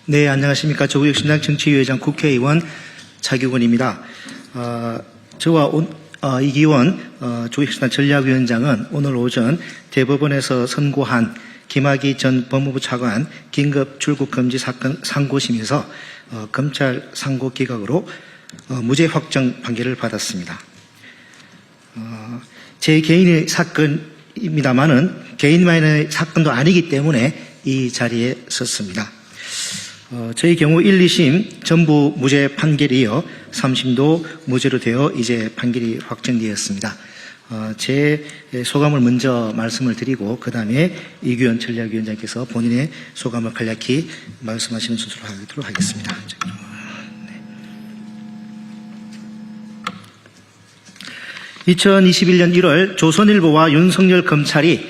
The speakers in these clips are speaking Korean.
네, 안녕하십니까. 조국혁신당 정치위원장 국회의원 차규근입니다. 저와 이기원 조국혁신당 전략위원장은 오늘 오전 대법원에서 선고한 김학의 전 법무부 차관 긴급 출국 금지 사건 상고심에서 검찰 상고 기각으로 무죄 확정 판결을 받았습니다. 제 개인의 사건입니다만은 개인만의 사건도 아니기 때문에 이 자리에 섰습니다. 저희 경우 1, 2심 전부 무죄 판결이 이어 3심도 무죄로 되어 이제 판결이 확정되었습니다. 제 소감을 먼저 말씀을 드리고 그 다음에 이규현 전략위원장께서 본인의 소감을 간략히 말씀하시는 순서로 하도록 하겠습니다. 네. 2021년 1월 조선일보와 윤석열 검찰이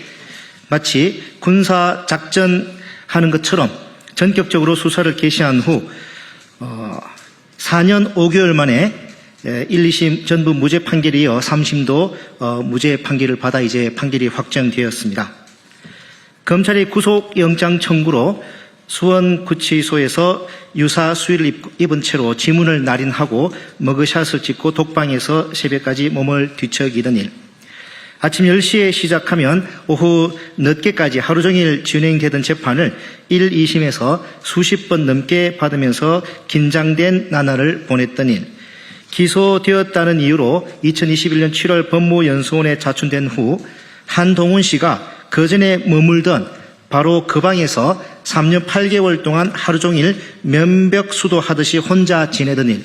마치 군사작전하는 것처럼 전격적으로 수사를 개시한 후 4년 5개월 만에 1, 2심 전부 무죄 판결이 이어 3심도 무죄 판결을 받아 이제 판결이 확정되었습니다. 검찰이 구속영장 청구로 수원구치소에서 유사 수의를 입은 채로 지문을 날인하고 머그샷을 찍고 독방에서 새벽까지 몸을 뒤척이던 일, 아침 10시에 시작하면 오후 늦게까지 하루 종일 진행되던 재판을 1, 2심에서 수십 번 넘게 받으면서 긴장된 나날을 보냈던 일, 기소되었다는 이유로 2021년 7월 법무연수원에 자춘된 후 한동훈 씨가 그전에 머물던 바로 그 방에서 3년 8개월 동안 하루 종일 면벽수도하듯이 혼자 지내던 일,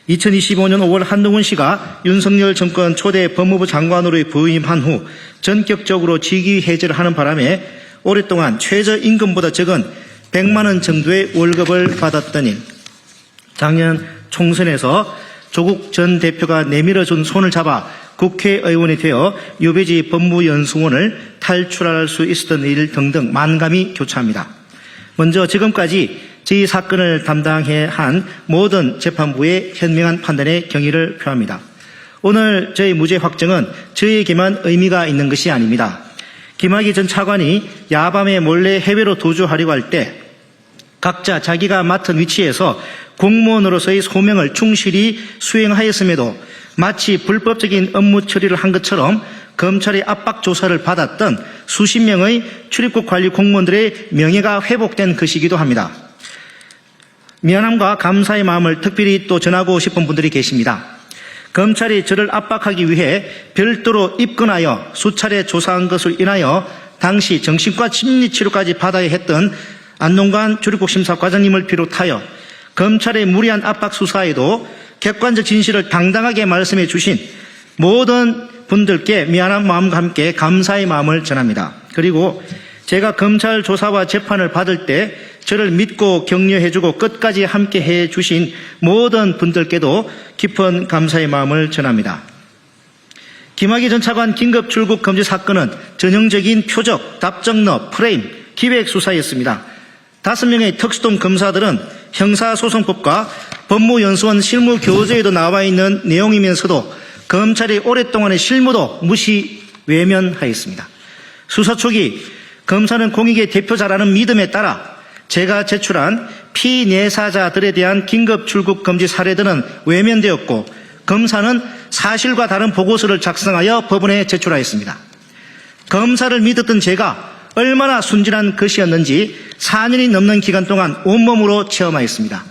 2025년 5월 한동훈 씨가 윤석열 정권 초대 법무부 장관으로 부임한 후 전격적으로 직위 해제를 하는 바람에 오랫동안 최저임금보다 적은 100만 원 정도의 월급을 받았던 일, 작년 총선에서 조국 전 대표가 내밀어준 손을 잡아 국회의원이 되어 유배지 법무연수원을 탈출할 수 있었던 일 등등 만감이 교차합니다. 먼저 지금까지 이 사건을 담당해 한 모든 재판부의 현명한 판단에 경의를 표합니다. 오늘 저희 무죄 확정은 저희에게만 의미가 있는 것이 아닙니다. 김학의 전 차관이 야밤에 몰래 해외로 도주하려고 할 때 각자 자기가 맡은 위치에서 공무원으로서의 소명을 충실히 수행하였음에도 마치 불법적인 업무 처리를 한 것처럼 검찰의 압박 조사를 받았던 수십 명의 출입국 관리 공무원들의 명예가 회복된 것이기도 합니다. 미안함과 감사의 마음을 특별히 또 전하고 싶은 분들이 계십니다. 검찰이 저를 압박하기 위해 별도로 입건하여 수차례 조사한 것을 인하여 당시 정신과 심리치료까지 받아야 했던 안동관 출입국 심사과장님을 비롯하여 검찰의 무리한 압박 수사에도 객관적 진실을 당당하게 말씀해 주신 모든 분들께 미안한 마음과 함께 감사의 마음을 전합니다. 그리고 제가 검찰 조사와 재판을 받을 때 저를 믿고 격려해주고 끝까지 함께 해주신 모든 분들께도 깊은 감사의 마음을 전합니다. 김학의 전 차관 긴급 출국 금지 사건은 전형적인 표적, 답정너, 프레임, 기획 수사였습니다. 5명의 특수동 검사들은 형사소송법과 법무연수원 실무교재에도 나와 있는 내용이면서도 검찰이 오랫동안의 실무도 무시 외면하였습니다. 수사 초기 검사는 공익의 대표자라는 믿음에 따라 제가 제출한 피내사자들에 대한 긴급 출국 금지 사례들은 외면되었고 검사는 사실과 다른 보고서를 작성하여 법원에 제출하였습니다. 검사를 믿었던 제가 얼마나 순진한 것이었는지 4년이 넘는 기간 동안 온몸으로 체험하였습니다.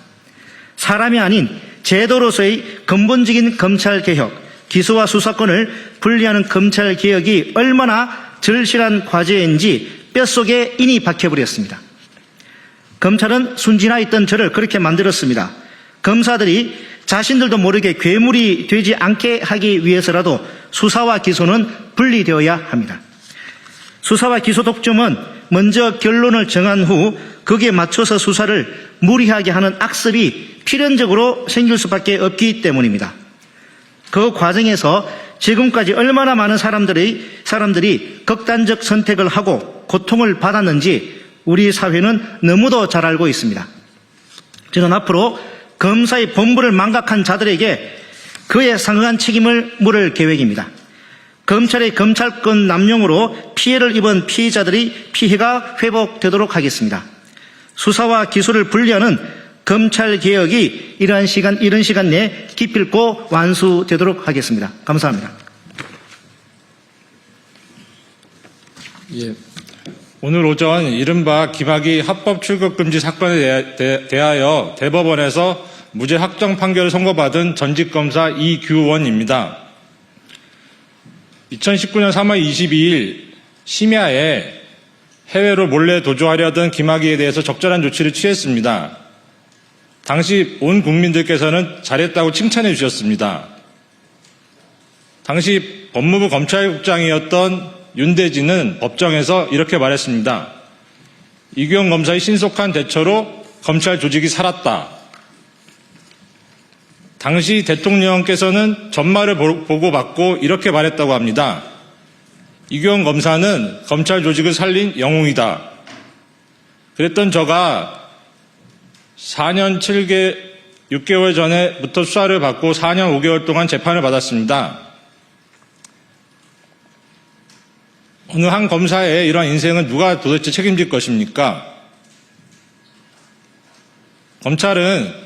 사람이 아닌 제도로서의 근본적인 검찰개혁, 기소와 수사권을 분리하는 검찰개혁이 얼마나 절실한 과제인지 뼛속에 인이 박혀버렸습니다. 검찰은 순진하였던 저를 그렇게 만들었습니다. 검사들이 자신들도 모르게 괴물이 되지 않게 하기 위해서라도 수사와 기소는 분리되어야 합니다. 수사와 기소 독점은 먼저 결론을 정한 후 거기에 맞춰서 수사를 무리하게 하는 악습이 필연적으로 생길 수밖에 없기 때문입니다. 그 과정에서 지금까지 얼마나 많은 사람들이 극단적 선택을 하고 고통을 받았는지 우리 사회는 너무도 잘 알고 있습니다. 저는 앞으로 검사의 본분을 망각한 자들에게 그에 상응한 책임을 물을 계획입니다. 검찰의 검찰권 남용으로 피해를 입은 피해자들이 피해가 회복되도록 하겠습니다. 수사와 기소를 분리하는 검찰 개혁이 이런 시간 내에 기필코 완수되도록 하겠습니다. 감사합니다. 예. 오늘 오전 이른바 김학의 합법 출국 금지 사건에 대하여 대법원에서 무죄 확정 판결을 선고받은 전직 검사 이규원입니다. 2019년 3월 22일 심야에 해외로 몰래 도주하려던 김학의에 대해서 적절한 조치를 취했습니다. 당시 온 국민들께서는 잘했다고 칭찬해 주셨습니다. 당시 법무부 검찰국장이었던 윤대진은 법정에서 이렇게 말했습니다. 이규원 검사의 신속한 대처로 검찰 조직이 살았다. 당시 대통령께서는 전말을 보고받고 이렇게 말했다고 합니다. 이규원 검사는 검찰 조직을 살린 영웅이다. 그랬던 저가 4년 6개월 전에부터 수사를 받고 4년 5개월 동안 재판을 받았습니다. 어느 한 검사의 이러한 인생은 누가 도대체 책임질 것입니까? 검찰은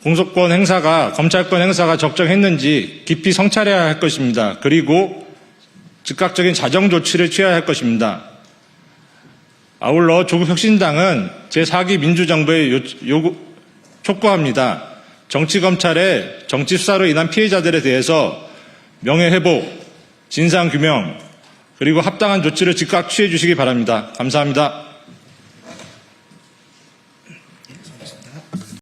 공소권 행사가, 검찰권 행사가 적정했는지 깊이 성찰해야 할 것입니다. 그리고 즉각적인 자정 조치를 취해야 할 것입니다. 아울러 조국혁신당은 제4기 민주정부에 촉구합니다. 정치검찰의 정치수사로 인한 피해자들에 대해서 명예회복, 진상규명, 그리고 합당한 조치를 즉각 취해 주시기 바랍니다. 감사합니다.